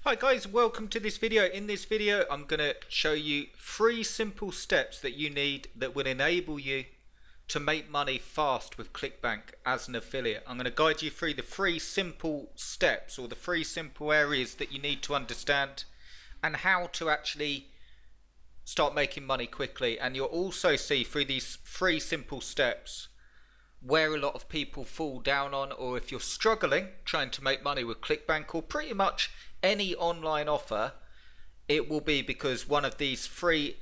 Hi guys, welcome to this video. In this video I'm going to show you 3 simple steps that you need that will enable you to make money fast with Clickbank as an affiliate. I'm going to guide you through the 3 simple steps or the 3 simple areas that you need to understand and how to actually start making money quickly. And you'll also see through these 3 simple steps where a lot of people fall down on, or if you're struggling trying to make money with Clickbank or pretty much any online offer, it will be because one of these three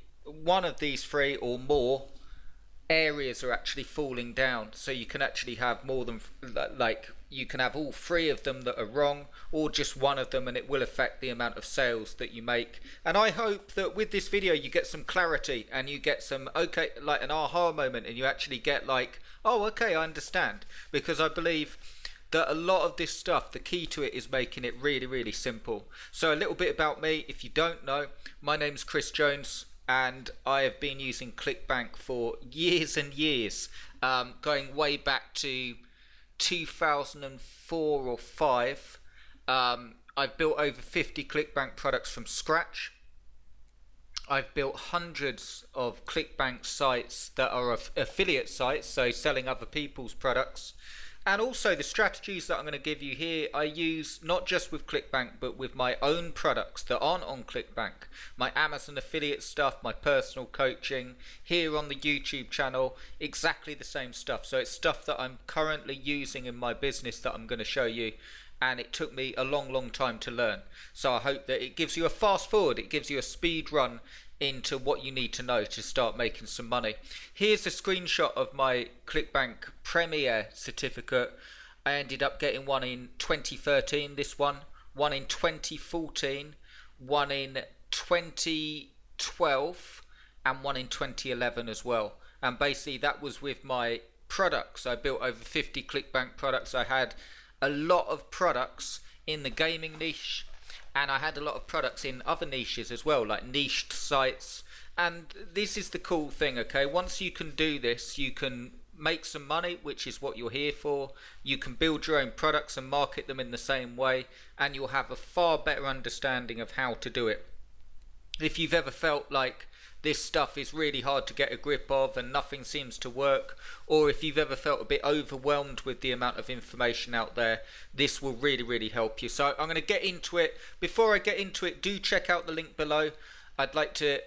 or more areas are actually falling down. So you can actually have more than, like, you can have all 3 of them that are wrong or just one of them, and it will affect the amount of sales that you make. And I hope that with this video you get some clarity and you get some, okay, like an aha moment, and you actually get like, oh okay, I understand. Because I believe that a lot of this stuff, the key to it is making it really simple. So a little bit about me, if you don't know, my name's Chris Jones and I have been using Clickbank for years and years, going way back to 2004 or 5. I've built over 50 Clickbank products from scratch. I've built hundreds of Clickbank sites that are affiliate sites, so selling other people's products. And also the strategies that I'm going to give you here, I use not just with Clickbank, but with my own products that aren't on Clickbank. My Amazon affiliate stuff, my personal coaching, here on the YouTube channel, exactly the same stuff. So it's stuff that I'm currently using in my business that I'm going to show you. And it took me a long time to learn. So I hope that it gives you a fast forward, it gives you a speed run into what you need to know to start making some money. Here's a screenshot of my Clickbank Premier certificate. I ended up getting one in 2013, this one in 2014, one in 2012, and one in 2011 as well. And basically that was with my products. I built over 50 Clickbank products. I had a lot of products in the gaming niche, and I had a lot of products in other niches as well, like niched sites. And this is the cool thing, okay? Once you can do this, you can make some money, which is what you're here for. You can build your own products and market them in the same way, and you'll have a far better understanding of how to do it. If you've ever felt like this stuff is really hard to get a grip of and nothing seems to work, or if you've ever felt a bit overwhelmed with the amount of information out there, this will really help you. So I'm going to get into it. Before I get into it, do check out the link below. I'd like to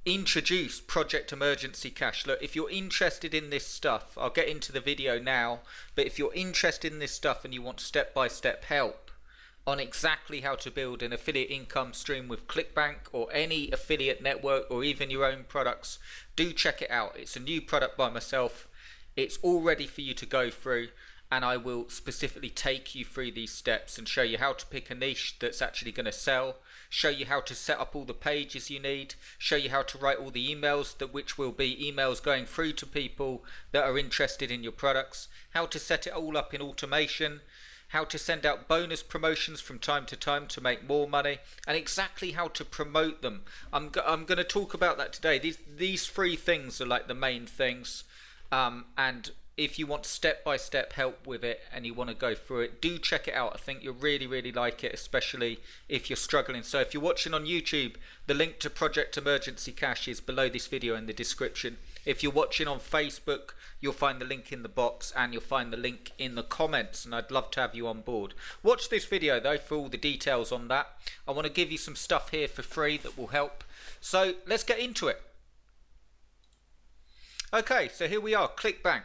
introduce Project Emergency Cash. Look, if you're interested in this stuff, I'll get into the video now, but if you're interested in this stuff and you want step-by-step help on exactly how to build an affiliate income stream with Clickbank or any affiliate network or even your own products, do check it out. It's a new product by myself. It's all ready for you to go through, and I will specifically take you through these steps and show you how to pick a niche that's actually going to sell, show you how to set up all the pages you need, show you how to write all the emails, which will be emails going through to people that are interested in your products, how to set it all up in automation, how to send out bonus promotions from time to time to make more money, and exactly how to promote them. I'm going to talk about that today. These 3 things are like the main things, and if you want step-by-step help with it and you want to go through it, do check it out. I think you'll really like it, especially if you're struggling. So if you're watching on YouTube, the link to Project Emergency Cash is below this video in the description. If you're watching on Facebook, you'll find the link in the box and you'll find the link in the comments, and I'd love to have you on board. Watch this video though for all the details on that. I want to give you some stuff here for free that will help. So let's get into it. Okay, so here we are, Clickbank.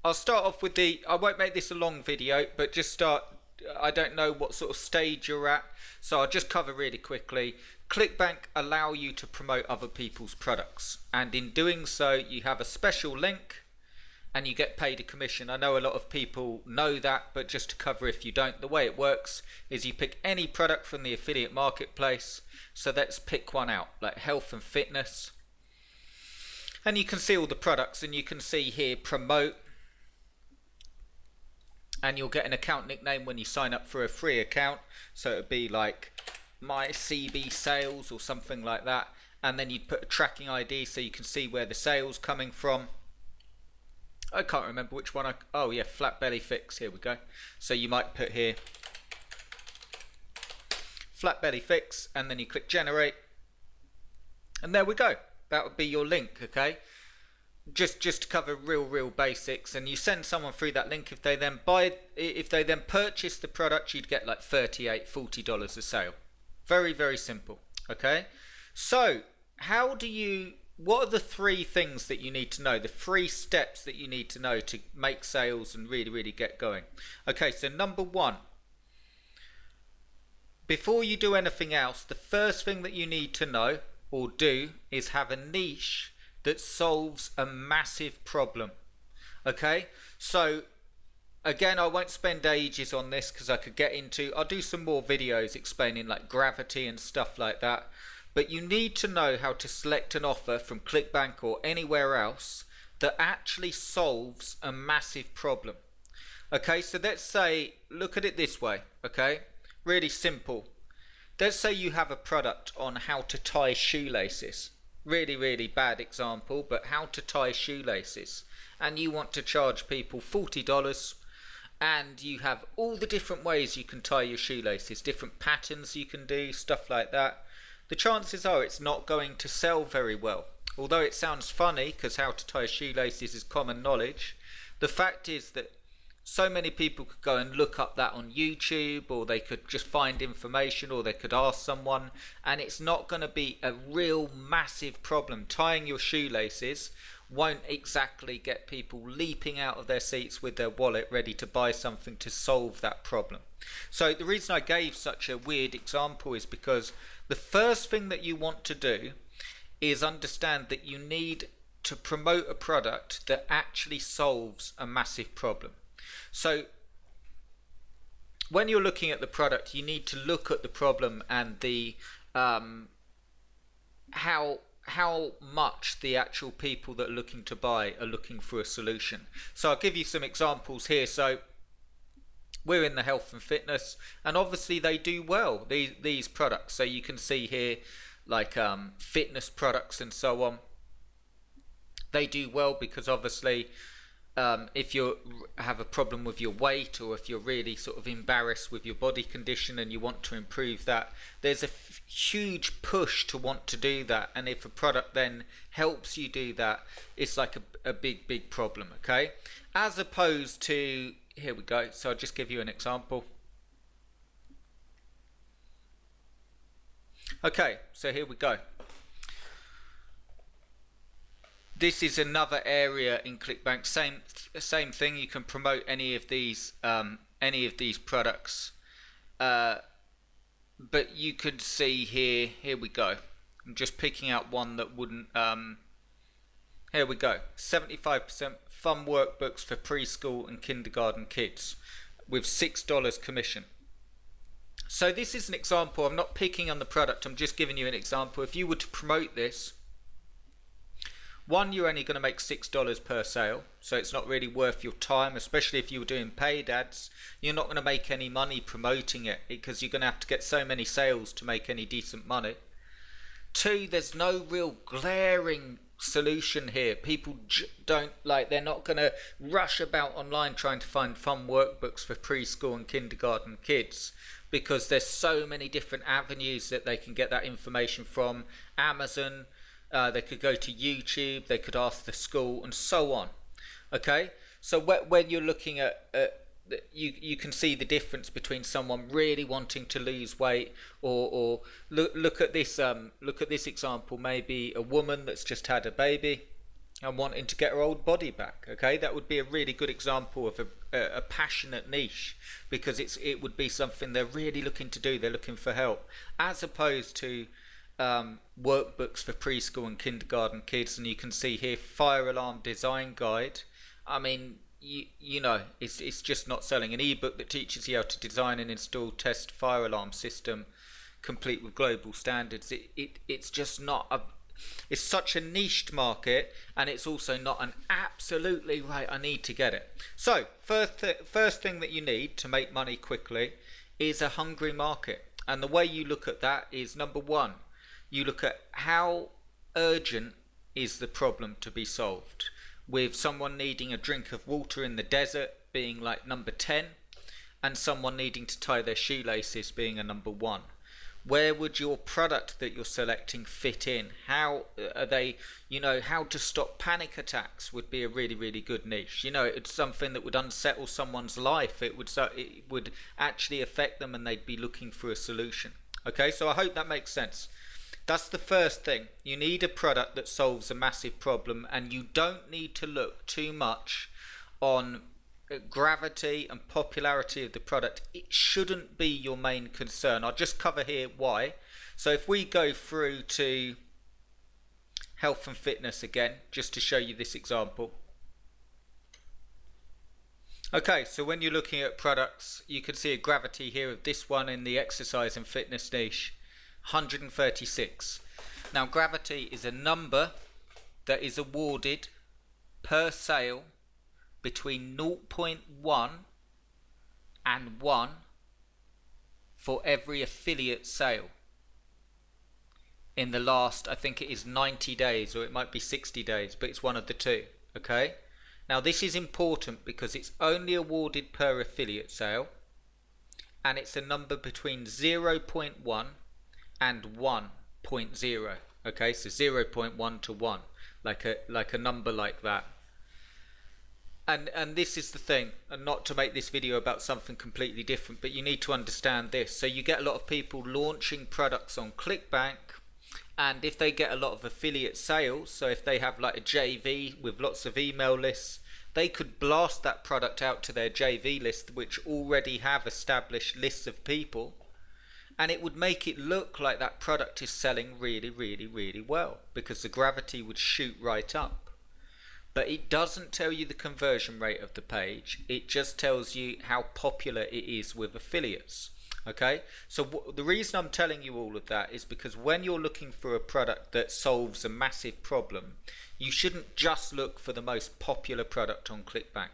I'll start off with I won't make this a long video, but just start, I don't know what sort of stage you're at, so I'll just cover really quickly. Clickbank allow you to promote other people's products, and in doing so you have a special link and you get paid a commission. I know a lot of people know that, but just to cover if you don't, the way it works is you pick any product from the affiliate marketplace. So let's pick one out, like health and fitness, and you can see all the products, and you can see here promote, and you'll get an account nickname when you sign up for a free account. So it would be like my CB sales or something like that, and then you'd put a tracking ID so you can see where the sales coming from. I can't remember which one oh yeah, flat belly fix, here we go. So you might put here flat belly fix, and then you click generate, and there we go. That would be your link, okay? Just to cover real basics, and you send someone through that link. If they then purchase the product, you'd get like $38-40 a sale. Very simple, okay? So what are the 3 things that you need to know, the 3 steps that you need to know to make sales and really get going? Okay, so number 1, before you do anything else, the first thing that you need to know or do is have a niche that solves a massive problem. Okay, so again, I won't spend ages on this because I'll do some more videos explaining like gravity and stuff like that. But you need to know how to select an offer from Clickbank or anywhere else that actually solves a massive problem. Okay, so let's say, look at it this way, okay? Really simple. Let's say you have a product on how to tie shoelaces. Really bad example, but how to tie shoelaces. And you want to charge people $40, and you have all the different ways you can tie your shoelaces, different patterns you can do, stuff like that. The chances are it's not going to sell very well. Although it sounds funny because how to tie shoelaces is common knowledge, the fact is that so many people could go and look up that on YouTube, or they could just find information, or they could ask someone, and it's not going to be a real massive problem. Tying your shoelaces won't exactly get people leaping out of their seats with their wallet ready to buy something to solve that problem. So the reason I gave such a weird example is because the first thing that you want to do is understand that you need to promote a product that actually solves a massive problem. So when you're looking at the product, you need to look at the problem and the how much the actual people that are looking to buy are looking for a solution. So I'll give you some examples here. So we're in the health and fitness, and obviously they do well, these products. So you can see here like fitness products and so on. They do well because obviously if you have a problem with your weight, or if you're really sort of embarrassed with your body condition and you want to improve that, there's a huge push to want to do that. And if a product then helps you do that, it's like a big problem, okay? As opposed to, here we go, so I'll just give you an example. Okay, so here we go. This is another area in Clickbank. Same thing. You can promote any of these products, but you could see here. Here we go. I'm just picking out one that wouldn't. Here we go. 75% fun workbooks for preschool and kindergarten kids, with $6 commission. So this is an example. I'm not picking on the product. I'm just giving you an example. If you were to promote this, one, you're only going to make $6 per sale, so it's not really worth your time, especially if you were doing paid ads. You're not going to make any money promoting it because you're going to have to get so many sales to make any decent money. Two, there's no real glaring solution here. People they're not going to rush about online trying to find fun workbooks for preschool and kindergarten kids, because there's so many different avenues that they can get that information from. Amazon, they could go to YouTube, they could ask the school, and so on. Okay, so when you're looking at you can see the difference between someone really wanting to lose weight, or look at this example. Maybe a woman that's just had a baby and wanting to get her old body back. Okay, that would be a really good example of a passionate niche, because it would be something they're really looking to do. They're looking for help, as opposed to workbooks for preschool and kindergarten kids. And you can see here, fire alarm design guide. I mean, you know, it's just not selling. An ebook that teaches you how to design and install test fire alarm system complete with global standards. It's just not it's such a niched market, and it's also not an absolutely right, I need to get it. So first thing that you need to make money quickly is a hungry market. And the way you look at that is, number one, you look at how urgent is the problem to be solved, with someone needing a drink of water in the desert being like number 10, and someone needing to tie their shoelaces being a number 1. Where would your product that you're selecting fit in? How are they, how to stop panic attacks would be a really, really good niche. It's something that would unsettle someone's life. It would actually affect them and they'd be looking for a solution. Okay, so I hope that makes sense. That's the first thing. You need a product that solves a massive problem, and you don't need to look too much on gravity and popularity of the product. It shouldn't be your main concern. I'll just cover here why. So if we go through to health and fitness again, just to show you this example. Okay, so when you're looking at products, you can see a gravity here of this one in the exercise and fitness niche, 136. Now gravity is a number that is awarded per sale between 0.1 and 1 for every affiliate sale in the last, I think it is 90 days, or it might be 60 days, but it's one of the two. Okay, now this is important because it's only awarded per affiliate sale, and it's a number between 0.1 and 1.0. okay, so 0.1 to 1, like a number like that. And this is the thing, and not to make this video about something completely different, but you need to understand this. So you get a lot of people launching products on Clickbank, and if they get a lot of affiliate sales, so if they have like a JV with lots of email lists, they could blast that product out to their JV list, which already have established lists of people, and it would make it look like that product is selling really, really, really well, because the gravity would shoot right up. But it doesn't tell you the conversion rate of the page. It just tells you how popular it is with affiliates. Okay, so the reason I'm telling you all of that is because when you're looking for a product that solves a massive problem, you shouldn't just look for the most popular product on Clickbank.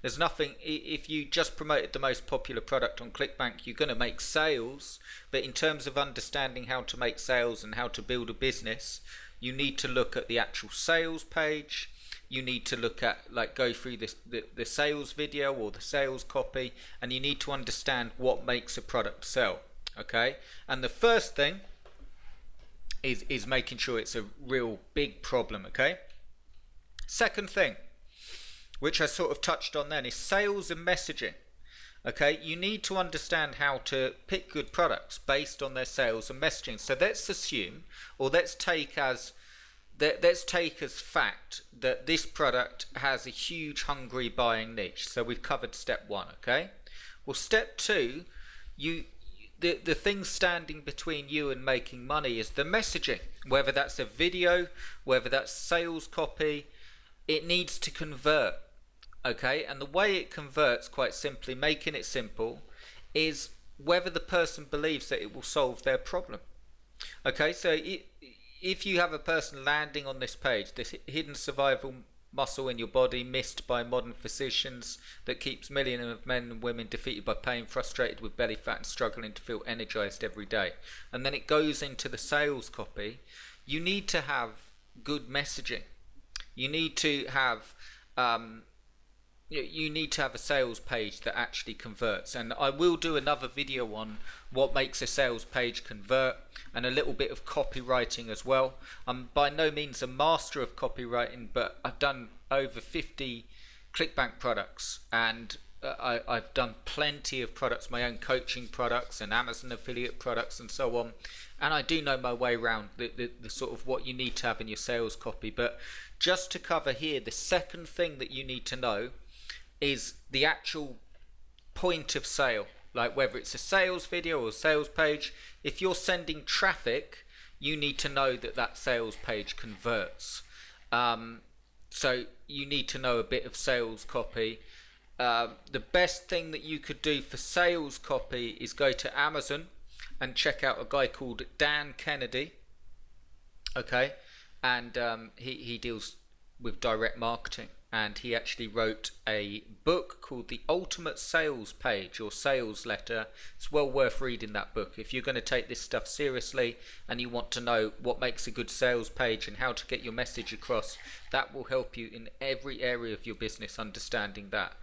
There's nothing, if you just promoted the most popular product on Clickbank, you're going to make sales, but in terms of understanding how to make sales and how to build a business, you need to look at the actual sales page. You need to look at, go through the sales video or the sales copy, and you need to understand what makes a product sell. Okay, and the first thing is making sure it's a real big problem. Okay, second thing, which I sort of touched on then, is sales and messaging. Okay, you need to understand how to pick good products based on their sales and messaging. So let's assume, or let's take as fact that this product has a huge hungry buying niche. So we've covered step one. Okay, well, step two, the thing standing between you and making money is the messaging. Whether that's a video, whether that's sales copy, it needs to convert. Okay, and the way it converts, quite simply, making it simple, is whether the person believes that it will solve their problem. Okay, so if you have a person landing on this page, this hidden survival muscle in your body missed by modern physicians that keeps millions of men and women defeated by pain, frustrated with belly fat and struggling to feel energized every day, and then it goes into the sales copy, you need to have good messaging. You need to have a sales page that actually converts, and I will do another video on what makes a sales page convert and a little bit of copywriting as well. I'm by no means a master of copywriting, but I've done over 50 Clickbank products, and I've done plenty of products, my own coaching products and Amazon affiliate products and so on, and I do know my way around the sort of what you need to have in your sales copy. But just to cover here, the second thing that you need to know is the actual point of sale, like whether it's a sales video or a sales page. If you're sending traffic, you need to know that sales page converts. So you need to know a bit of sales copy. The best thing that you could do for sales copy is go to Amazon and check out a guy called Dan Kennedy. Okay, and he deals with direct marketing, and he actually wrote a book called The Ultimate Sales Page or Sales Letter. It's well worth reading that book if you're going to take this stuff seriously and you want to know what makes a good sales page and how to get your message across. That will help you in every area of your business, understanding that.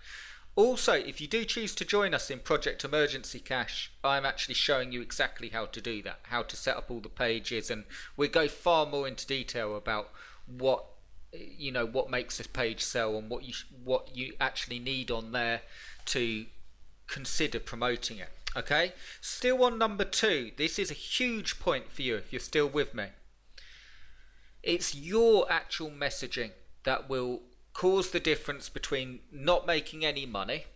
Also, if you do choose to join us in Project Emergency Cash, I'm actually showing you exactly how to do that, how to set up all the pages, and we go far more into detail about what what makes a page sell and what you actually need on there to consider promoting it. Okay, still on number 2. This is a huge point for you if you're still with me. It's your actual messaging that will cause the difference between not making any money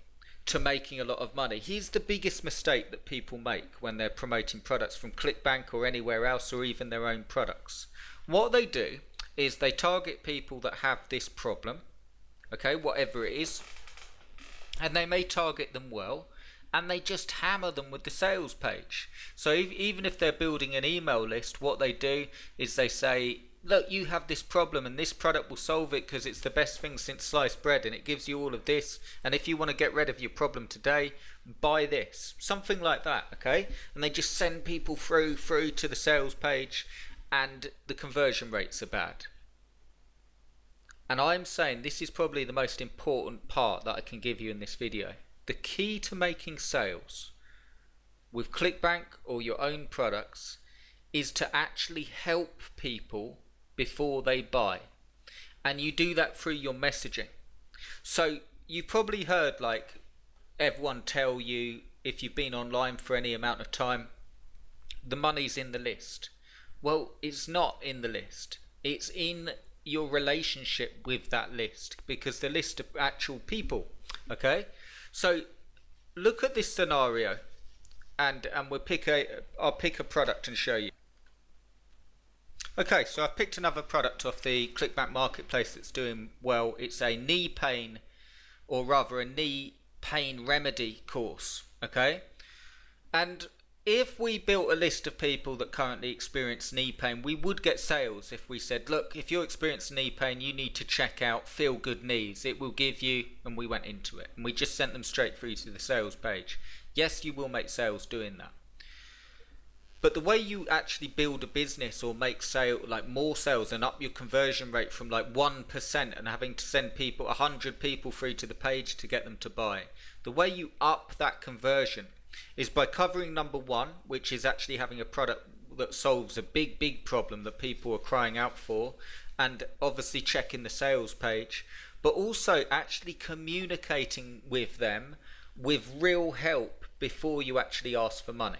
to making a lot of money. Here's the biggest mistake that people make when they're promoting products from Clickbank or anywhere else, or even their own products. What they do is they target people that have this problem, okay, whatever it is, and they may target them well, and they just hammer them with the sales page. So even if they're building an email list, what they do is they say, look, you have this problem and this product will solve it because it's the best thing since sliced bread and it gives you all of this, and if you want to get rid of your problem today, buy this. Something like that, okay? And they just send people through to the sales page, and the conversion rates are bad. And I'm saying this is probably the most important part that I can give you in this video. The key to making sales with Clickbank or your own products is to actually help people before they buy. And you do that through your messaging. So you've probably heard like everyone tell you, if you've been online for any amount of time, the money's in the list. Well, it's not in the list. It's in your relationship with that list, because the list of actual people, okay? So look at this scenario, and I'll pick a product and show you. Okay, so I've picked another product off the Clickbank marketplace that's doing well. It's a knee pain, or rather a knee pain remedy course, okay? And if we built a list of people that currently experience knee pain, we would get sales if we said, look, if you're experiencing knee pain, you need to check out Feel Good Knees. It will give you, and we went into it. And we just sent them straight through to the sales page. Yes, you will make sales doing that. But the way you actually build a business or make more sales and up your conversion rate from like 1% and having to send 100 people through to the page to get them to buy, the way you up that conversion is by covering number 1, which is actually having a product that solves a big problem that people are crying out for, and obviously checking the sales page, but also actually communicating with them with real help before you actually ask for money.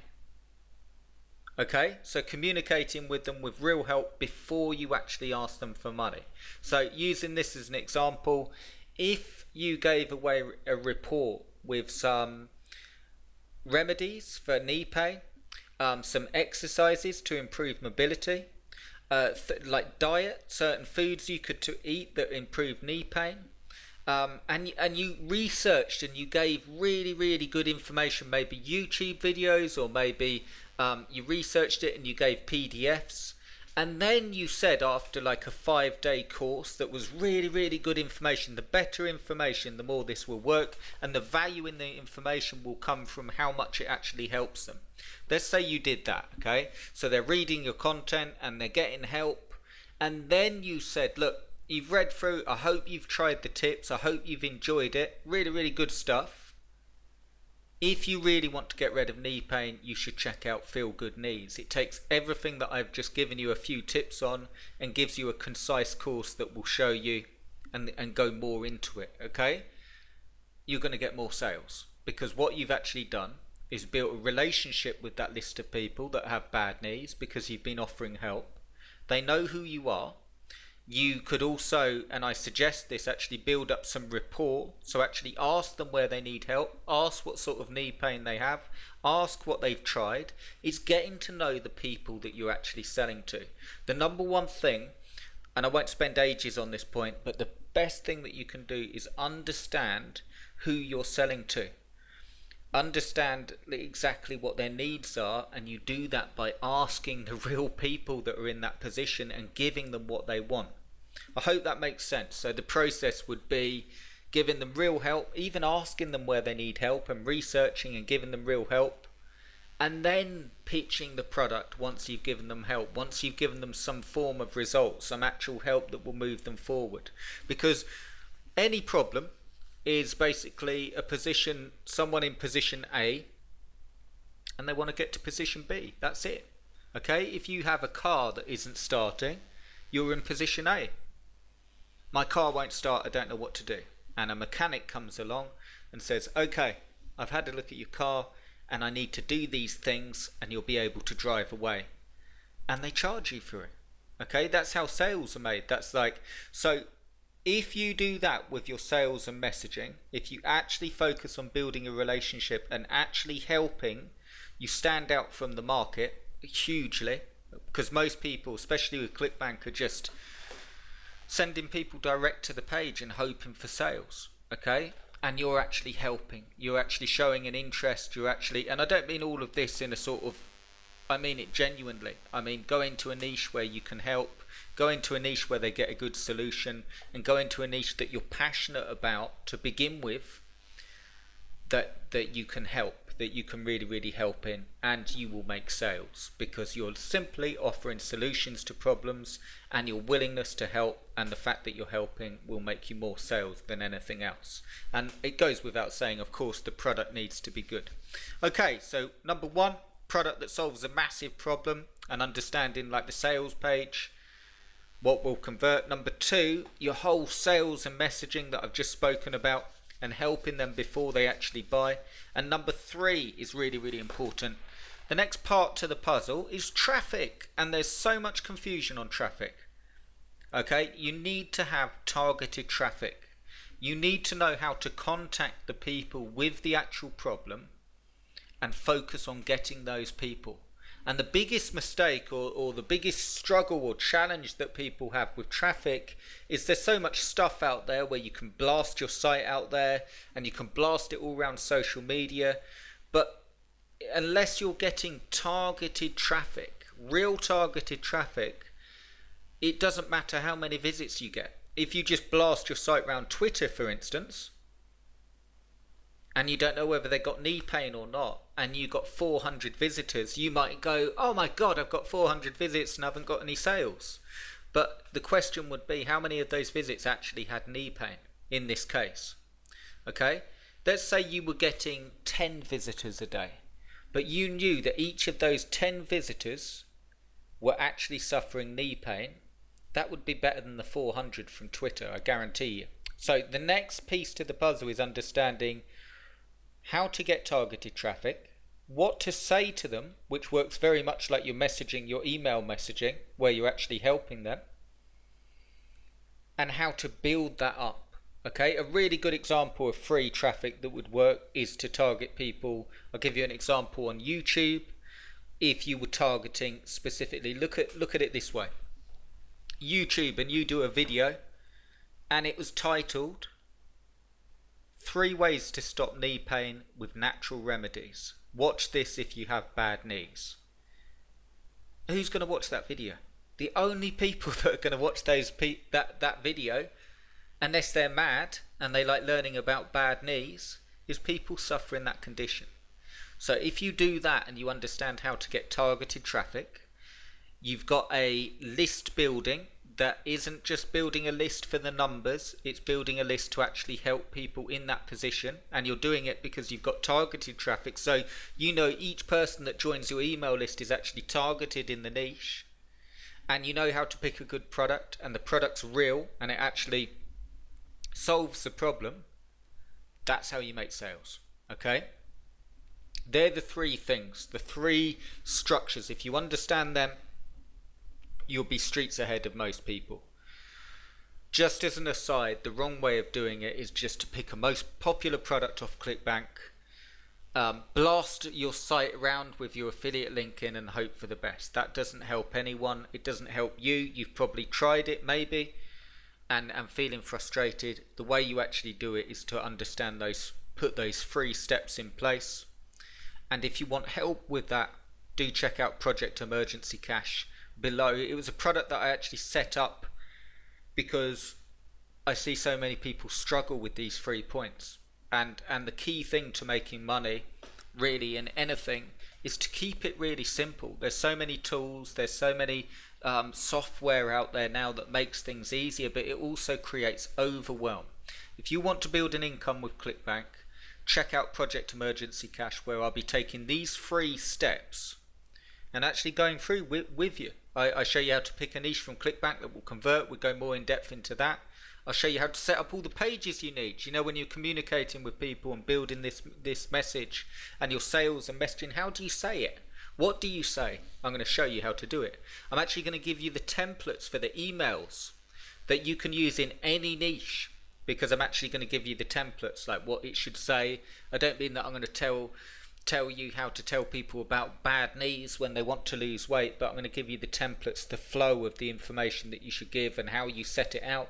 Okay, so communicating with them with real help before you actually ask them for money. So using this as an example, if you gave away a report with some remedies for knee pain, some exercises to improve mobility, like diet, certain foods you could eat that improve knee pain, and you researched and you gave really good information, maybe YouTube videos, or maybe you researched it and you gave PDFs, and then you said after like a 5-day course that was really good information, the better information, the more this will work, and the value in the information will come from how much it actually helps them. Let's say you did that, okay? So they're reading your content and they're getting help, and then you said, look, you've read through, I hope you've tried the tips, I hope you've enjoyed it, really good stuff. If you really want to get rid of knee pain, you should check out Feel Good Knees. It takes everything that I've just given you a few tips on and gives you a concise course that will show you and go more into it, okay? You're going to get more sales, because what you've actually done is built a relationship with that list of people that have bad knees because you've been offering help. They know who you are. You could also, and I suggest this, actually build up some rapport. So actually ask them where they need help, ask what sort of knee pain they have, ask what they've tried. It's getting to know the people that you're actually selling to. The number one thing, and I won't spend ages on this point, but the best thing that you can do is understand who you're selling to. Understand exactly what their needs are, and you do that by asking the real people that are in that position and giving them what they want. I hope that makes sense. So the process would be giving them real help, even asking them where they need help and researching and giving them real help, and then pitching the product once you've given them help, once you've given them some form of result, some actual help that will move them forward. Because any problem is basically someone in position A, and they want to get to position B. That's it. Okay, if you have a car that isn't starting, you're in position A. My car won't start, I don't know what to do. And a mechanic comes along and says, okay, I've had a look at your car and I need to do these things and you'll be able to drive away. And they charge you for it. Okay, that's how sales are made. That's like, so if you do that with your sales and messaging, if you actually focus on building a relationship and actually helping, you stand out from the market hugely, because most people, especially with Clickbank, are just sending people direct to the page and hoping for sales. Okay, and you're actually helping, you're actually showing an interest, you're actually, and I don't mean all of this in a sort of, I mean it genuinely. I mean go into a niche where you can help, go into a niche where they get a good solution, and go into a niche that you're passionate about to begin with, that you can help, that you can really help in, and you will make sales because you're simply offering solutions to problems, and your willingness to help and the fact that you're helping will make you more sales than anything else. And it goes without saying, of course, the product needs to be good. Okay, so number one, product that solves a massive problem and understanding like the sales page, what will convert. Number two, your whole sales and messaging that I've just spoken about and helping them before they actually buy. And number three is really important. The next part to the puzzle is traffic, and there's so much confusion on traffic. Okay, you need to have targeted traffic. You need to know how to contact the people with the actual problem and focus on getting those people. And the biggest mistake or the biggest struggle or challenge that people have with traffic is there's so much stuff out there where you can blast your site out there and you can blast it all around social media, but unless you're getting targeted traffic, real targeted traffic, it doesn't matter how many visits you get. If you just blast your site around Twitter, for instance, and you don't know whether they got knee pain or not, and you got 400 visitors, you might go, oh my god, I've got 400 visits and I haven't got any sales. But the question would be, how many of those visits actually had knee pain in this case? Okay, let's say you were getting 10 visitors a day, but you knew that each of those 10 visitors were actually suffering knee pain. That would be better than the 400 from Twitter, I guarantee you. So the next piece to the puzzle is understanding how to get targeted traffic, what to say to them, which works very much like your messaging, your email messaging, where you're actually helping them, and how to build that up. Okay, a really good example of free traffic that would work is to target people. I'll give you an example on YouTube. If you were targeting specifically, look at it this way. YouTube, and you do a video and it was titled 3 ways to stop knee pain with natural remedies. Watch this if you have bad knees. Who's going to watch that video? The only people that are going to watch that video, unless they're mad and they like learning about bad knees, is people suffering that condition. So if you do that and you understand how to get targeted traffic, you've got a list building that isn't just building a list for the numbers, it's building a list to actually help people in that position, and you're doing it because you've got targeted traffic. So you know each person that joins your email list is actually targeted in the niche, and you know how to pick a good product, and the product's real and it actually solves the problem. That's how you make sales. Okay, they're the 3 things, the 3 structures. If you understand them, you'll be streets ahead of most people. Just as an aside, the wrong way of doing it is just to pick a most popular product off Clickbank, blast your site around with your affiliate link in and hope for the best. That doesn't help anyone. It doesn't help you. You've probably tried it maybe and feeling frustrated. The way you actually do it is to understand those, put those 3 steps in place. And if you want help with that, do check out Project Emergency Cash below. It was a product that I actually set up because I see so many people struggle with these 3 points, and the key thing to making money really in anything is to keep it really simple. There's so many tools, there's so many software out there now that makes things easier, but it also creates overwhelm. If you want to build an income with Clickbank, check out Project Emergency Cash, where I'll be taking these 3 steps and actually going through with you. I show you how to pick a niche from Clickbank that will convert. We'll go more in depth into that. I'll show you how to set up all the pages you need. You know, when you're communicating with people and building this message and your sales and messaging, how do you say it? What do you say? I'm going to show you how to do it. I'm actually going to give you the templates for the emails that you can use in any niche, because I'm actually going to give you the templates, like what it should say. I don't mean that I'm going to tell you how to tell people about bad knees when they want to lose weight, but I'm going to give you the templates, the flow of the information that you should give and how you set it out.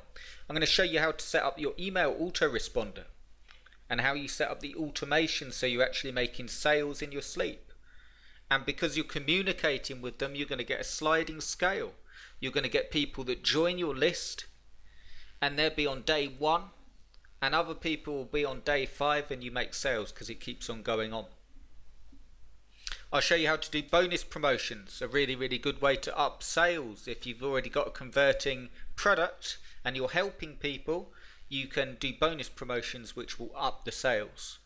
I'm going to show you how to set up your email autoresponder and how you set up the automation so you're actually making sales in your sleep. And because you're communicating with them, you're going to get a sliding scale. You're going to get people that join your list and they'll be on day 1, and other people will be on day 5, and you make sales because it keeps on going on. I'll show you how to do bonus promotions, a really, really good way to up sales. If you've already got a converting product and you're helping people, you can do bonus promotions which will up the sales.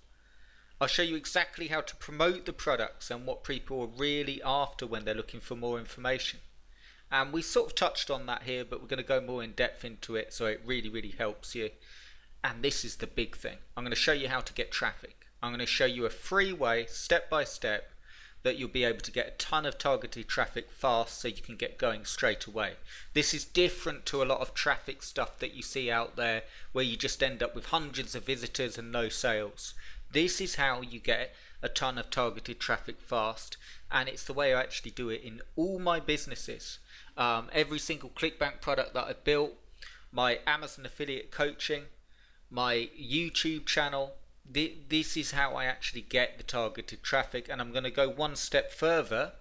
I'll show you exactly how to promote the products and what people are really after when they're looking for more information. And we sort of touched on that here, but we're going to go more in depth into it so it really, really helps you. And this is the big thing. I'm going to show you how to get traffic. I'm going to show you a free way, step by step, that you'll be able to get a ton of targeted traffic fast so you can get going straight away. This is different to a lot of traffic stuff that you see out there where you just end up with hundreds of visitors and no sales. This is how you get a ton of targeted traffic fast, and it's the way I actually do it in all my businesses. Every single Clickbank product that I've built, my Amazon affiliate coaching, my YouTube channel, this is how I actually get the targeted traffic. And I'm going to go one step further,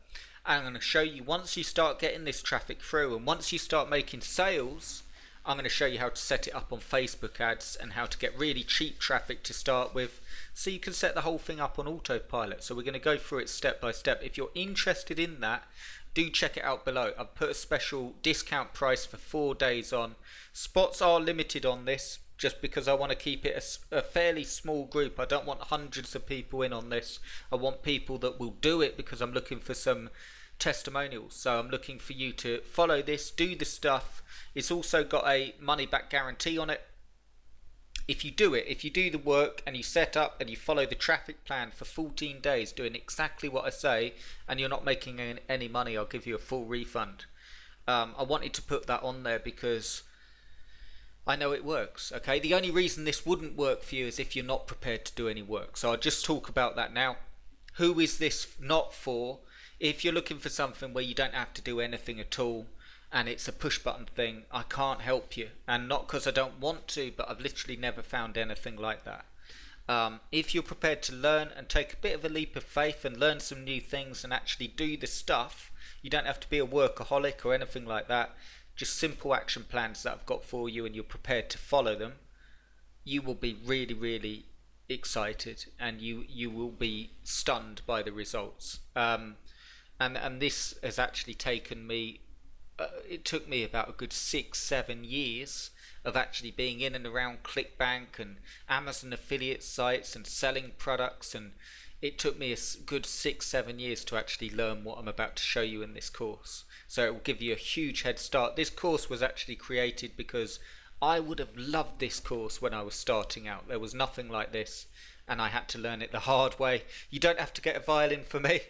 and I'm going to show you, once you start getting this traffic through and once you start making sales, I'm going to show you how to set it up on Facebook ads and how to get really cheap traffic to start with, so you can set the whole thing up on autopilot. So we're going to go through it step by step. If you're interested in that, do check it out below. I've put a special discount price for 4 days on. Spots are limited on this, just because I want to keep it a fairly small group. I don't want hundreds of people in on this. I want people that will do it, because I'm looking for some testimonials. So I'm looking for you to follow this, do the stuff. It's also got a money back guarantee on it. If you do it, if you do the work and you set up and you follow the traffic plan for 14 days doing exactly what I say, and you're not making any money, I'll give you a full refund. I wanted to put that on there because I know it works. Okay, the only reason this wouldn't work for you is if you're not prepared to do any work. So I'll just talk about that now. Who is this not for? If you're looking for something where you don't have to do anything at all and it's a push button thing, I can't help you. And not because I don't want to, but I've literally never found anything like that. If you're prepared to learn and take a bit of a leap of faith and learn some new things and actually do the stuff, you don't have to be a workaholic or anything like that. Just simple action plans that I've got for you, and you're prepared to follow them, you will be really, really excited, and you will be stunned by the results. And this has actually taken me, it took me about a good 6-7 years of actually being in and around Clickbank and Amazon affiliate sites and selling products, and it took me a good 6-7 years to actually learn what I'm about to show you in this course. So it will give you a huge head start. This course was actually created because I would have loved this course when I was starting out. There was nothing like this, and I had to learn it the hard way. You don't have to get a violin for me.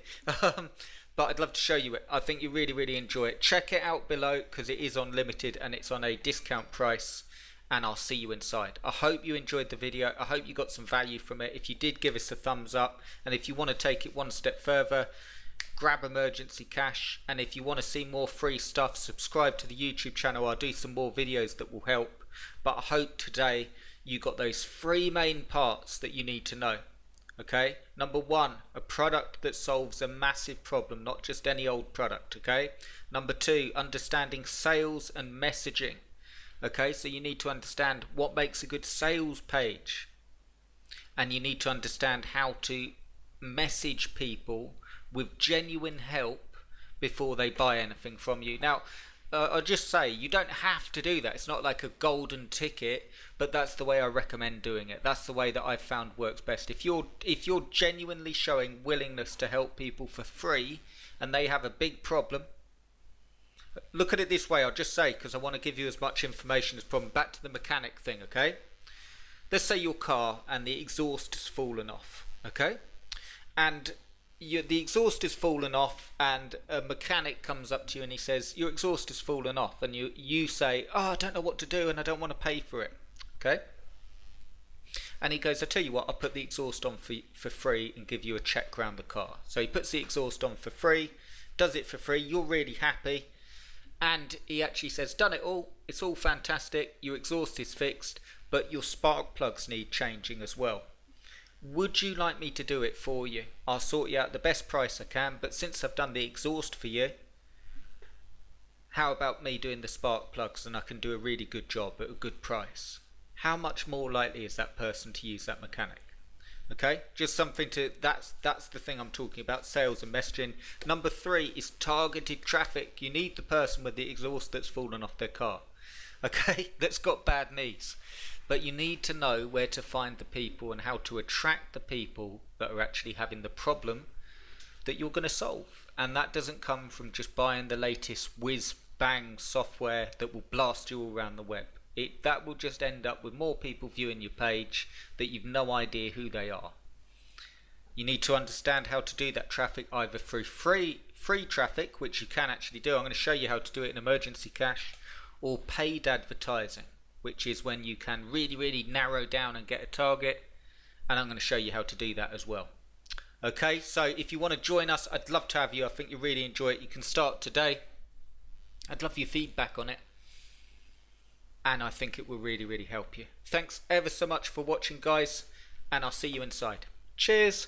But I'd love to show you it. I think you really, really enjoy it. Check it out below, because it is unlimited and it's on a discount price, and I'll see you inside. I hope you enjoyed the video. I hope you got some value from it. If you did, give us a thumbs up, and if you want to take it one step further, grab Emergency Cash. And if you want to see more free stuff, subscribe to the YouTube channel. I'll do some more videos that will help. But I hope today you got those 3 main parts that you need to know. Okay, number 1, a product that solves a massive problem, not just any old product. Okay, number 2, understanding sales and messaging. Okay, so you need to understand what makes a good sales page, and you need to understand how to message people with genuine help before they buy anything from you. Now, I'll just say you don't have to do that. It's not like a golden ticket, but that's the way I recommend doing it. That's the way that I've found works best. If you're genuinely showing willingness to help people for free and they have a big problem, look at it this way. I'll just say, because I want to give you as much information as possible. Back to the mechanic thing, okay? Let's say your car and the exhaust has fallen off, okay? And the exhaust has fallen off, and a mechanic comes up to you and he says, your exhaust has fallen off, and you say, oh, I don't know what to do and I don't want to pay for it, okay? And he goes, I tell you what, I'll put the exhaust on for free and give you a check round the car. So he puts the exhaust on for free, does it for free, you're really happy, and he actually says, done it all, it's all fantastic, your exhaust is fixed, but your spark plugs need changing as well. Would you like me to do it for you? I'll sort you out the best price I can, but since I've done the exhaust for you, how about me doing the spark plugs, and I can do a really good job at a good price? How much more likely is that person to use that mechanic? Okay, just something to, that's the thing I'm talking about, sales and messaging. Number 3 is targeted traffic. You need the person with the exhaust that's fallen off their car, okay, that's got bad knees. But you need to know where to find the people and how to attract the people that are actually having the problem that you're going to solve. And that doesn't come from just buying the latest whiz bang software that will blast you all around the web. That will just end up with more people viewing your page that you've no idea who they are. You need to understand how to do that traffic either through free traffic, which you can actually do. I'm going to show you how to do it in Emergency Cash, or paid advertising, which is when you can really narrow down and get a target, and I'm going to show you how to do that as well. Okay, so if you want to join us, I'd love to have you. I think you'll really enjoy it. You can start today. I'd love your feedback on it, and I think it will really help you. Thanks ever so much for watching, guys, and I'll see you inside. Cheers.